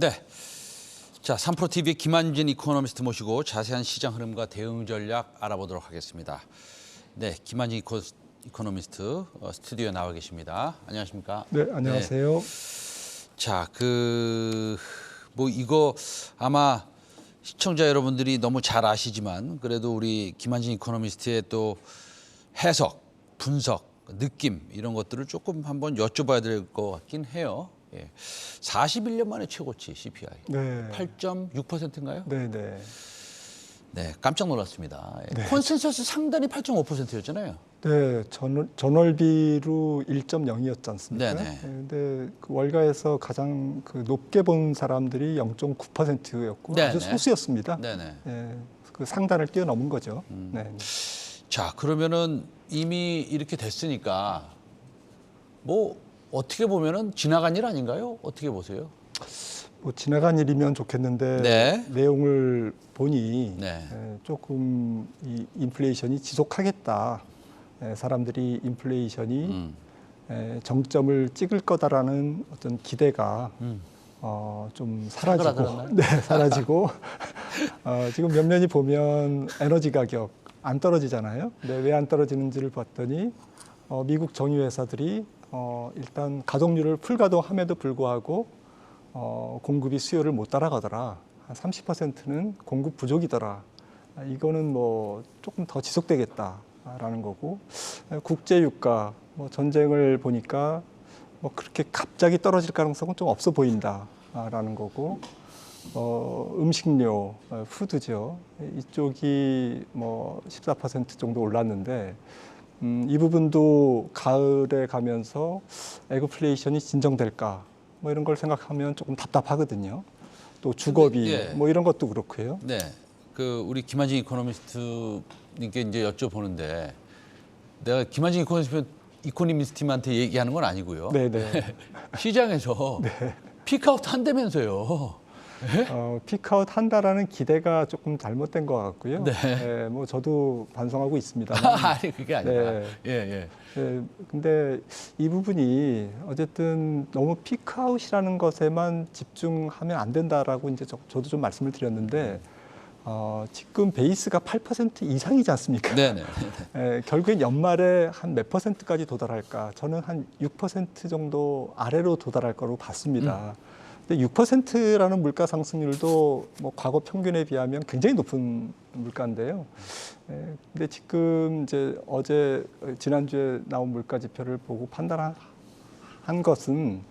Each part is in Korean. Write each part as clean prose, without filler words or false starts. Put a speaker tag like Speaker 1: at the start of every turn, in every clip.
Speaker 1: 네. 자, 3프로TV의 김한진 이코노미스트 모시고 자세한 시장 흐름과 대응 전략 알아보도록 하겠습니다. 네, 김한진 이코노미스트 스튜디오에 나와 계십니다. 안녕하십니까?
Speaker 2: 네, 안녕하세요.
Speaker 1: 네. 자, 이거 아마 시청자 여러분들이 너무 잘 아시지만 그래도 우리 김한진 이코노미스트의 또 해석, 분석, 느낌 이런 것들을 조금 한번 여쭤봐야 될 것 같긴 해요. 예. 41년 만에 최고치 CPI.
Speaker 2: 네.
Speaker 1: 8.6%인가요?
Speaker 2: 네, 네.
Speaker 1: 네, 깜짝 놀랐습니다. 예.
Speaker 2: 네.
Speaker 1: 컨센서스 상단이 8.5%였잖아요.
Speaker 2: 네, 전월비로 1.0이었지 않습니까?
Speaker 1: 네네.
Speaker 2: 근데 그 월가에서 가장 높게 본 사람들이 0.9%였고
Speaker 1: 네네.
Speaker 2: 아주 소수였습니다.
Speaker 1: 네네.
Speaker 2: 네, 그 상단을 뛰어넘은 거죠. 네.
Speaker 1: 자, 그러면은 이미 이렇게 됐으니까 뭐 어떻게 보면은 지나간 일 아닌가요? 어떻게 보세요?
Speaker 2: 뭐 지나간 일이면 좋겠는데
Speaker 1: 네.
Speaker 2: 내용을 보니
Speaker 1: 네.
Speaker 2: 조금 이 인플레이션이 지속하겠다. 사람들이 인플레이션이 정점을 찍을 거다라는 어떤 기대가 좀 사라지고,
Speaker 1: 사그라들었나요?
Speaker 2: 네, 사라지고 지금 면면히 보면 에너지 가격 안 떨어지잖아요. 근데 왜 안 떨어지는지를 봤더니 미국 정유 회사들이 일단 가동률을 풀가동함에도 불구하고 공급이 수요를 못 따라가더라. 한 30%는 공급 부족이더라. 이거는 뭐 조금 더 지속되겠다라는 거고, 국제 유가 뭐 전쟁을 보니까 뭐 그렇게 갑자기 떨어질 가능성은 좀 없어 보인다라는 거고, 음식료, 푸드죠. 이쪽이 뭐 14% 정도 올랐는데. 이 부분도 가을에 가면서 에그플레이션이 진정될까 뭐 이런 걸 생각하면 조금 답답하거든요. 또 주거비
Speaker 1: 예.
Speaker 2: 뭐 이런 것도 그렇고요.
Speaker 1: 네. 우리 김한진 이코노미스트님께 이제 여쭤보는데 내가 김한진 이코노미스트님한테 얘기하는 건 아니고요.
Speaker 2: 네네.
Speaker 1: 시장에서 피크아웃 한다면서요.
Speaker 2: 피크아웃 한다라는 기대가 조금 잘못된 것 같고요.
Speaker 1: 네.
Speaker 2: 뭐 저도 반성하고 있습니다.
Speaker 1: 아니 그게 아니라.
Speaker 2: 네.
Speaker 1: 예.
Speaker 2: 근데 이 부분이 어쨌든 너무 피크아웃이라는 것에만 집중하면 안 된다라고 이제 저도 좀 말씀을 드렸는데 지금 베이스가 8% 이상이지 않습니까?
Speaker 1: 네네.
Speaker 2: 결국엔 연말에 한 몇 %까지 도달할까? 저는 한 6% 정도 아래로 도달할 거로 봤습니다. 근데 6%라는 물가 상승률도 뭐 과거 평균에 비하면 굉장히 높은 물가인데요. 근데 지금 이제 지난주에 나온 물가 지표를 보고 판단한 것은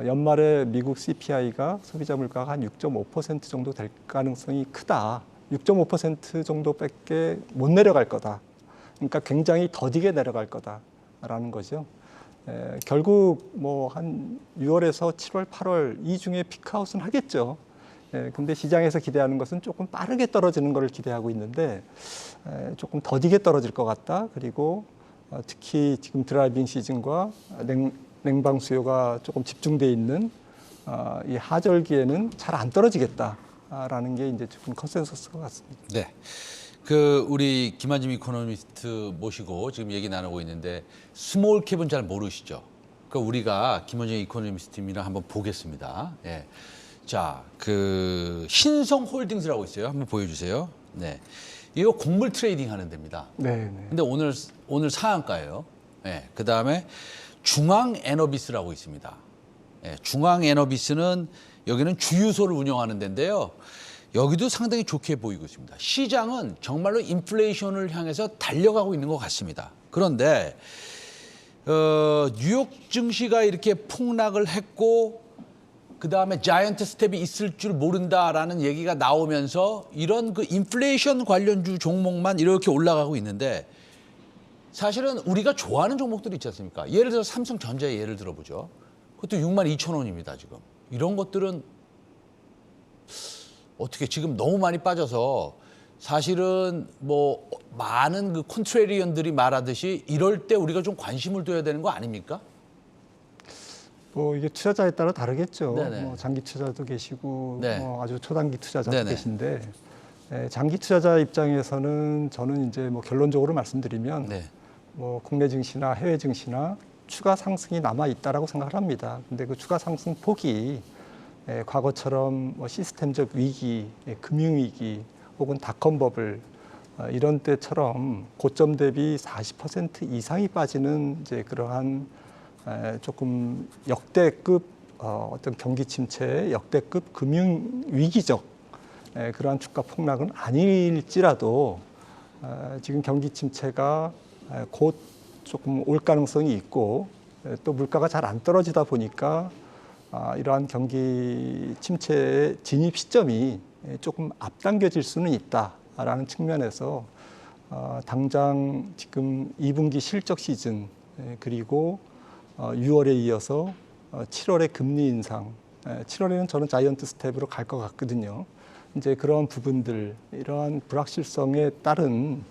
Speaker 2: 연말에 미국 CPI가 소비자 물가가 한 6.5% 정도 될 가능성이 크다. 6.5% 정도밖에 못 내려갈 거다. 그러니까 굉장히 더디게 내려갈 거다라는 거죠. 결국 뭐 한 6월에서 7월, 8월 이 중에 피크아웃은 하겠죠. 근데 시장에서 기대하는 것은 조금 빠르게 떨어지는 것을 기대하고 있는데 조금 더디게 떨어질 것 같다. 그리고 특히 지금 드라이빙 시즌과 냉방 수요가 조금 집중돼 있는 이 하절기에는 잘 안 떨어지겠다라는 게 이제 조금 컨센서스 것 같습니다.
Speaker 1: 네. 우리 김한진 이코노미스트 모시고 지금 얘기 나누고 있는데 스몰 캡은 잘 모르시죠? 그러니까 우리가 김한진 이코노미스트님이랑 한번 보겠습니다. 예. 자, 신성 홀딩스라고 있어요. 한번 보여주세요. 네. 이거 곡물 트레이딩 하는 데입니다.
Speaker 2: 네.
Speaker 1: 근데 오늘 상한가예요. 예. 그 다음에 중앙 에너비스라고 있습니다. 예. 중앙 에너비스는 여기는 주유소를 운영하는 데인데요. 여기도 상당히 좋게 보이고 있습니다. 시장은 정말로 인플레이션을 향해서 달려가고 있는 것 같습니다. 그런데 뉴욕 증시가 이렇게 폭락을 했고 그다음에 자이언트 스텝이 있을 줄 모른다라는 얘기가 나오면서 이런 인플레이션 관련주 종목만 이렇게 올라가고 있는데 사실은 우리가 좋아하는 종목들이 있지 않습니까? 예를 들어 삼성전자의 예를 들어보죠. 그것도 62,000원입니다, 지금. 이런 것들은 어떻게 지금 너무 많이 빠져서 사실은 뭐 많은 컨트레리언들이 말하듯이 이럴 때 우리가 좀 관심을 둬야 되는 거 아닙니까?
Speaker 2: 뭐 이게 투자자에 따라 다르겠죠.
Speaker 1: 네네.
Speaker 2: 뭐 장기 투자도 계시고
Speaker 1: 네.
Speaker 2: 뭐 아주 초단기 투자자도
Speaker 1: 네네.
Speaker 2: 계신데 장기 투자자 입장에서는 저는 이제 뭐 결론적으로 말씀드리면
Speaker 1: 네.
Speaker 2: 뭐 국내 증시나 해외 증시나 추가 상승이 남아 있다라고 생각을 합니다. 근데 그 추가 상승 폭이 과거처럼 뭐 시스템적 위기, 금융위기 혹은 닷컴 버블 이런 때처럼 고점 대비 40% 이상이 빠지는 이제 그러한 조금 역대급 어떤 경기 침체, 역대급 금융 위기적 그러한 주가 폭락은 아닐지라도 지금 경기 침체가 곧 조금 올 가능성이 있고 또 물가가 잘 안 떨어지다 보니까 이러한 경기 침체의 진입 시점이 조금 앞당겨질 수는 있다라는 측면에서 당장 지금 2분기 실적 시즌 그리고 6월에 이어서 7월에 금리 인상, 7월에는 저는 자이언트 스텝으로 갈 것 같거든요. 이제 그런 부분들, 이러한 불확실성에 따른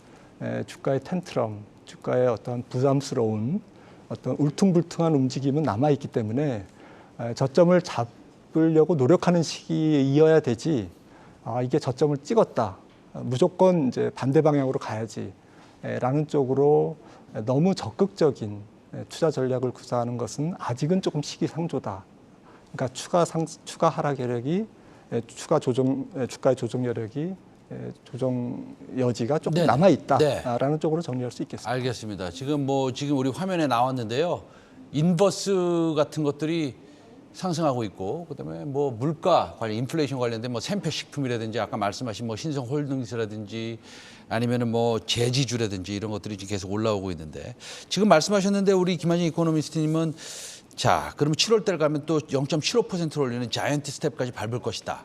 Speaker 2: 주가의 텐트럼, 주가의 어떤 부담스러운 어떤 울퉁불퉁한 움직임은 남아있기 때문에 저점을 잡으려고 노력하는 시기에 이어야 되지, 이게 저점을 찍었다, 무조건 이제 반대 방향으로 가야지 라는 쪽으로 너무 적극적인 투자 전략을 구사하는 것은 아직은 조금 시기상조다. 그러니까 추가 하락 여력이 주가의 조정 여력이 조정 여지가 조금
Speaker 1: 네네.
Speaker 2: 남아 있다라는
Speaker 1: 네.
Speaker 2: 쪽으로 정리할 수 있겠습니다.
Speaker 1: 알겠습니다. 지금 우리 화면에 나왔는데요. 인버스 같은 것들이 상승하고 있고, 그다음에 뭐 물가 관련, 인플레이션 관련된 뭐 생필식품이라든지 아까 말씀하신 뭐 신성홀딩스라든지 아니면은 뭐 제지주라든지 이런 것들이 지금 계속 올라오고 있는데, 지금 말씀하셨는데 우리 김한진 이코노미스트님은 자, 그러면 7월 달 가면 또 0.75%를 올리는 자이언트 스텝까지 밟을 것이다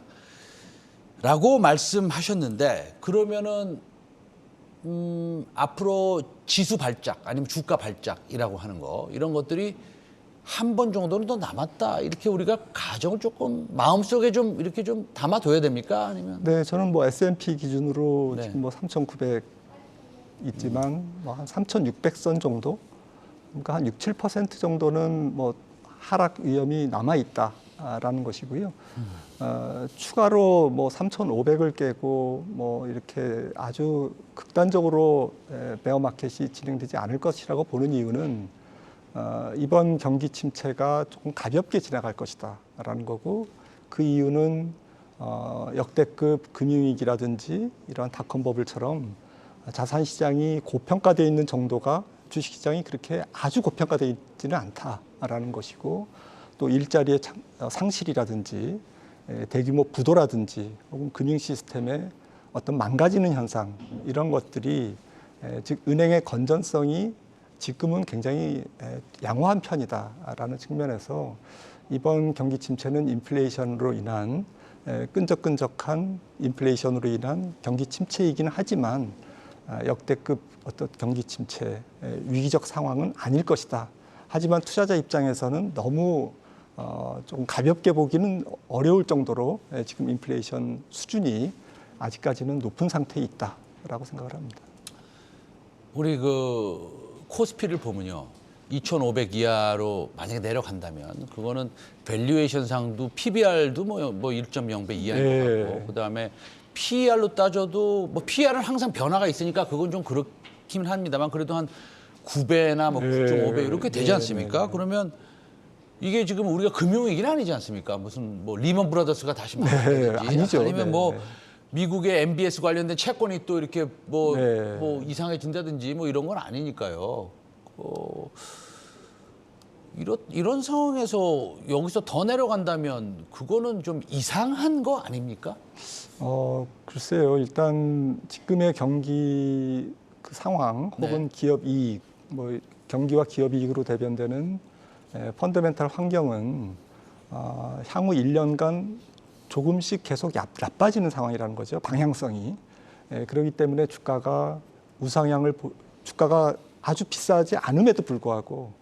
Speaker 1: 라고 말씀하셨는데, 그러면은 앞으로 지수 발작 아니면 주가 발작이라고 하는 거, 이런 것들이 한 번 정도는 더 남았다, 이렇게 우리가 가정을 조금 마음속에 좀 이렇게 좀 담아둬야 됩니까? 아니면
Speaker 2: 네, 저는 뭐 S&P 기준으로
Speaker 1: 네.
Speaker 2: 지금 뭐 3,900 있지만 뭐 한 3,600선 정도, 그러니까 한 6, 7% 정도는 뭐 하락 위험이 남아 있다라는 것이고요. 추가로 뭐 3,500을 깨고 뭐 이렇게 아주 극단적으로 베어 마켓이 진행되지 않을 것이라고 보는 이유는 이번 경기 침체가 조금 가볍게 지나갈 것이다라는 거고, 그 이유는 역대급 금융위기라든지 이러한 닷컴 버블처럼 자산 시장이 고평가되어 있는 정도가 주식 시장이 그렇게 아주 고평가되어 있지는 않다라는 것이고, 또 일자리의 상실이라든지 대규모 부도라든지 혹은 금융 시스템의 어떤 망가지는 현상, 이런 것들이 즉 은행의 건전성이 지금은 굉장히 양호한 편이다라는 측면에서 이번 경기 침체는 인플레이션으로 인한 끈적끈적한 인플레이션으로 인한 경기 침체이긴 하지만 역대급 어떤 경기 침체, 위기적 상황은 아닐 것이다. 하지만 투자자 입장에서는 너무 좀 가볍게 보기는 어려울 정도로 지금 인플레이션 수준이 아직까지는 높은 상태에 있다라고 생각을 합니다.
Speaker 1: 우리 그 코스피를 보면요, 2,500 이하로 만약에 내려간다면 그거는 밸류에이션 상도 PBR도 뭐 1.0배 이하인
Speaker 2: 네.
Speaker 1: 것 같고, 그다음에 PER로 따져도 뭐 PER은 항상 변화가 있으니까 그건 좀 그렇긴 합니다만, 그래도 한 9배나 뭐 9.5배 이렇게 되지 않습니까? 그러면 이게 지금 우리가 금융위기는 아니지 않습니까? 무슨 뭐 리먼 브라더스가 다시 망한다든지
Speaker 2: 아니죠.
Speaker 1: 아니면 뭐 미국의 MBS 관련된 채권이 또 이렇게 뭐 이상해진다든지 뭐 이런 건 아니니까요. 이런 상황에서 여기서 더 내려간다면 그거는 좀 이상한 거 아닙니까?
Speaker 2: 글쎄요. 일단 지금의 경기 그 상황 혹은 기업 이익, 뭐 경기와 기업 이익으로 대변되는 펀더멘탈 환경은 향후 1년간 조금씩 계속 나빠지는 상황이라는 거죠. 방향성이. 그렇기 때문에 주가가 주가가 아주 비싸지 않음에도 불구하고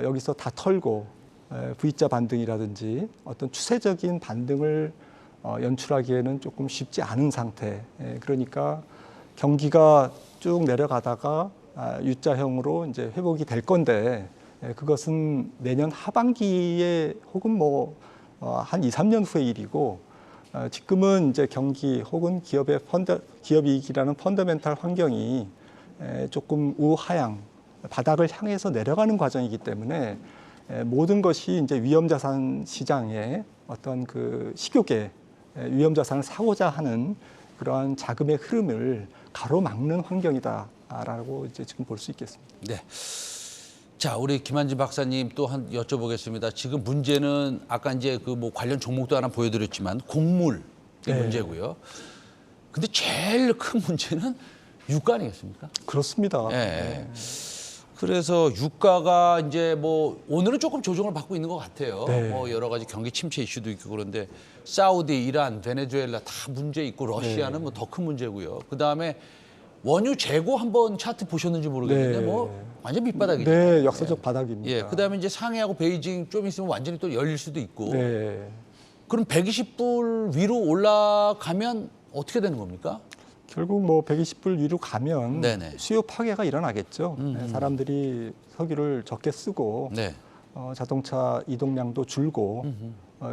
Speaker 2: 여기서 다 털고 V자 반등이라든지 어떤 추세적인 반등을 연출하기에는 조금 쉽지 않은 상태. 그러니까 경기가 쭉 내려가다가 U자형으로 이제 회복이 될 건데, 그것은 내년 하반기에 혹은 뭐 한 2, 3년 후의 일이고, 지금은 이제 경기 혹은 기업 이익이라는 펀더멘탈 환경이 조금 우하향 바닥을 향해서 내려가는 과정이기 때문에 모든 것이 이제 위험자산 시장의 어떤 그 식욕에 위험자산을 사고자 하는 그러한 자금의 흐름을 가로막는 환경이다라고 이제 지금 볼 수 있겠습니다.
Speaker 1: 네. 자, 우리 김한진 박사님 또 한 여쭤보겠습니다. 지금 문제는 아까 이제 그 뭐 관련 종목도 하나 보여드렸지만 곡물이
Speaker 2: 네.
Speaker 1: 문제고요. 근데 제일 큰 문제는 유가 아니겠습니까?
Speaker 2: 그렇습니다.
Speaker 1: 네. 그래서 유가가 이제 뭐 오늘은 조금 조정을 받고 있는 것 같아요.
Speaker 2: 네.
Speaker 1: 뭐 여러 가지 경기 침체 이슈도 있고 그런데 사우디, 이란, 베네수엘라 다 문제 있고 러시아는 뭐 더 큰 문제고요. 그 다음에 원유 재고 한번 차트 보셨는지 모르겠는데
Speaker 2: 네.
Speaker 1: 뭐 완전 밑바닥이죠.
Speaker 2: 네, 역사적 바닥입니다.
Speaker 1: 예, 그다음에 이제 상해하고 베이징 좀 있으면 완전히 또 열릴 수도 있고.
Speaker 2: 네.
Speaker 1: 그럼 120불 위로 올라가면 어떻게 되는 겁니까?
Speaker 2: 결국 뭐 120불 위로 가면
Speaker 1: 네네.
Speaker 2: 수요 파괴가 일어나겠죠. 사람들이 석유를 적게 쓰고
Speaker 1: 네.
Speaker 2: 자동차 이동량도 줄고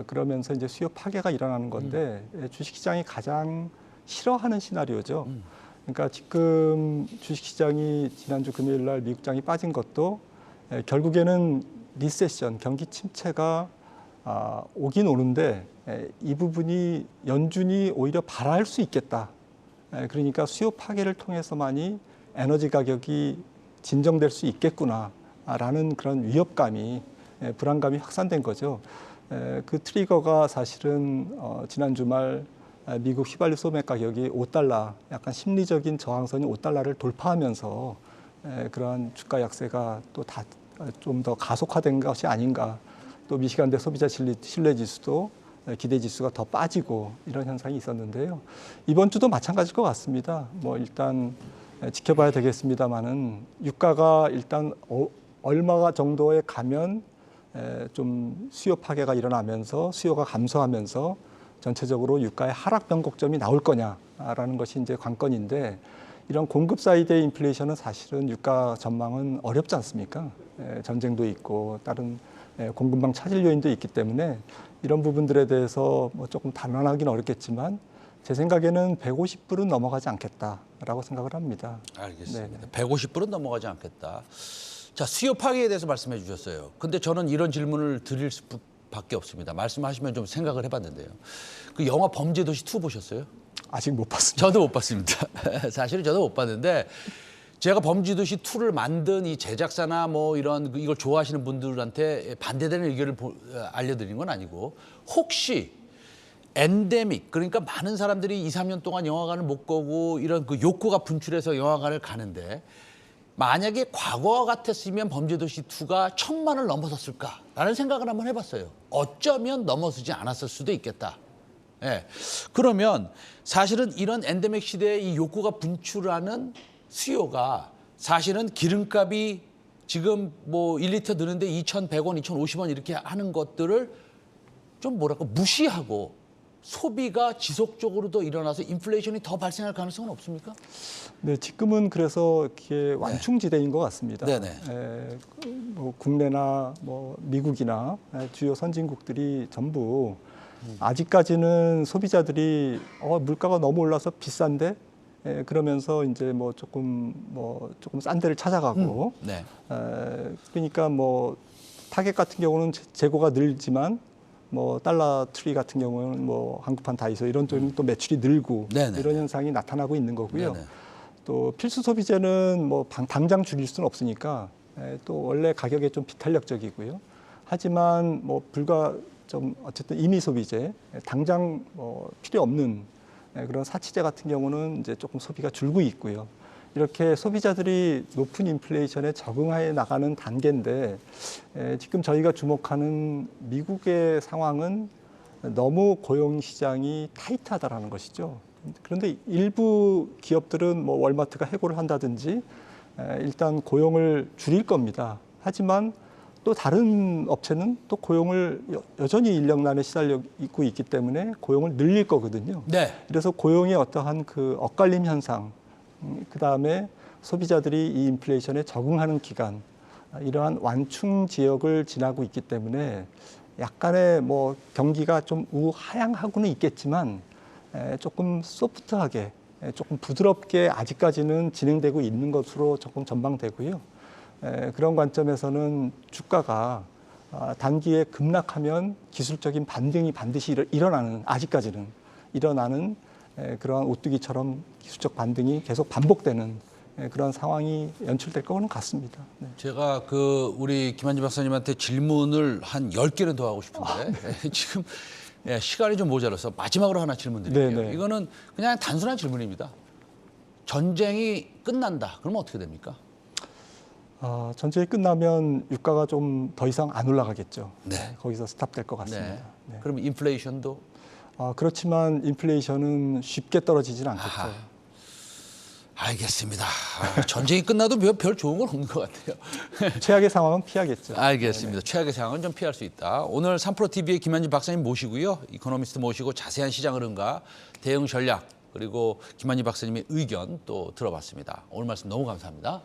Speaker 2: 그러면서 이제 수요 파괴가 일어나는 건데 주식시장이 가장 싫어하는 시나리오죠. 그러니까 지금 주식시장이 지난주 금요일 날 미국장이 빠진 것도 결국에는 리세션, 경기 침체가 오긴 오는데 이 부분이 연준이 오히려 발화할 수 있겠다. 그러니까 수요 파괴를 통해서만이 에너지 가격이 진정될 수 있겠구나라는 그런 위협감이 불안감이 확산된 거죠. 그 트리거가 사실은 지난 주말 미국 휘발유 소매 가격이 $5, 약간 심리적인 저항선이 $5를 돌파하면서 그러한 주가 약세가 또 좀 더 가속화된 것이 아닌가. 또 미시간대 소비자 신뢰 지수도 기대 지수가 더 빠지고 이런 현상이 있었는데요. 이번 주도 마찬가지일 것 같습니다. 뭐 일단 지켜봐야 되겠습니다만은 유가가 일단 얼마 정도에 가면 좀 수요 파괴가 일어나면서 수요가 감소하면서 전체적으로 유가의 하락 변곡점이 나올 거냐라는 것이 이제 관건인데 이런 공급 사이드의 인플레이션은 사실은 유가 전망은 어렵지 않습니까? 전쟁도 있고 다른 공급망 차질 요인도 있기 때문에 이런 부분들에 대해서 뭐 조금 단언하기는 어렵겠지만 제 생각에는 150불은 넘어가지 않겠다라고 생각을 합니다.
Speaker 1: 알겠습니다. 150불은 넘어가지 않겠다. 자, 수요 파괴에 대해서 말씀해 주셨어요. 근데 저는 이런 질문을 드릴 수밖에 없습니다. 말씀하시면 좀 생각을 해봤는데요. 그 영화 범죄도시 2 보셨어요?
Speaker 2: 아직 못 봤습니다.
Speaker 1: 저도 못 봤습니다. 사실은 저도 못 봤는데 제가 범죄도시 2를 만든 이 제작사나 뭐 이런 이걸 좋아하시는 분들한테 반대되는 의견을 알려드린 건 아니고 혹시 엔데믹 그러니까 많은 사람들이 2, 3년 동안 영화관을 못 가고 이런 그 욕구가 분출해서 영화관을 가는데 만약에 과거와 같았으면 범죄도시 2가 1,000만을 넘어섰을까라는 생각을 한번 해봤어요. 어쩌면 넘어서지 않았을 수도 있겠다. 예. 그러면 사실은 이런 엔데믹 시대에 이 욕구가 분출하는 수요가 사실은 기름값이 지금 뭐 1리터 드는데 2,100원, 2,050원 이렇게 하는 것들을 좀 뭐랄까 무시하고 소비가 지속적으로 더 일어나서 인플레이션이 더 발생할 가능성은 없습니까?
Speaker 2: 네, 지금은 그래서 이게 완충지대인 것 같습니다.
Speaker 1: 네네.
Speaker 2: 뭐 국내나 뭐 미국이나 주요 선진국들이 전부 아직까지는 소비자들이 물가가 너무 올라서 비싼데 그러면서 이제 뭐 조금 싼 데를 찾아가고
Speaker 1: 네.
Speaker 2: 그러니까 뭐 타겟 같은 경우는 재고가 늘지만 뭐 달러 트리 같은 경우는 뭐 한국판 다이소 이런 쪽은 또 매출이 늘고
Speaker 1: 네네.
Speaker 2: 이런 현상이 나타나고 있는 거고요.
Speaker 1: 네네.
Speaker 2: 또 필수 소비재는 뭐 당장 줄일 수는 없으니까 또 원래 가격에 좀 비탄력적이고요. 하지만 뭐 좀 어쨌든 임의 소비재, 당장 뭐 필요 없는 그런 사치재 같은 경우는 이제 조금 소비가 줄고 있고요. 이렇게 소비자들이 높은 인플레이션에 적응해 나가는 단계인데 지금 저희가 주목하는 미국의 상황은 너무 고용 시장이 타이트하다라는 것이죠. 그런데 일부 기업들은 뭐 월마트가 해고를 한다든지 일단 고용을 줄일 겁니다. 하지만 또 다른 업체는 또 고용을 여전히 인력난에 시달려 있고 있기 때문에 고용을 늘릴 거거든요.
Speaker 1: 네.
Speaker 2: 그래서 고용의 어떠한 그 엇갈림 현상, 그 다음에 소비자들이 이 인플레이션에 적응하는 기간, 이러한 완충 지역을 지나고 있기 때문에 약간의 뭐 경기가 좀 우하향하고는 있겠지만 조금 소프트하게, 조금 부드럽게 아직까지는 진행되고 있는 것으로 조금 전망되고요. 그런 관점에서는 주가가 단기에 급락하면 기술적인 반등이 반드시 일어나는, 아직까지는 일어나는 그러한 오뚜기처럼 기술적 반등이 계속 반복되는 그런 상황이 연출될 거는 같습니다. 네.
Speaker 1: 제가 우리 김한진 박사님한테 질문을 한 10개는 더 하고 싶은데 지금 시간이 좀 모자라서 마지막으로 하나 질문 드릴게요.
Speaker 2: 네네.
Speaker 1: 이거는 그냥 단순한 질문입니다. 전쟁이 끝난다. 그러면 어떻게 됩니까?
Speaker 2: 전쟁이 끝나면 유가가 좀 더 이상 안 올라가겠죠.
Speaker 1: 네.
Speaker 2: 거기서 스탑될 것 같습니다. 네.
Speaker 1: 그럼 인플레이션도?
Speaker 2: 그렇지만 인플레이션은 쉽게 떨어지지는 않겠죠.
Speaker 1: 아하. 알겠습니다. 전쟁이 끝나도 별 좋은 건 없는 것 같아요.
Speaker 2: 최악의 상황은 피하겠죠.
Speaker 1: 알겠습니다. 최악의 상황은 좀 피할 수 있다. 오늘 3프로TV의 김한진 박사님 모시고요. 이코노미스트 모시고 자세한 시장 흐름과 대응 전략 그리고 김한진 박사님의 의견 또 들어봤습니다. 오늘 말씀 너무 감사합니다.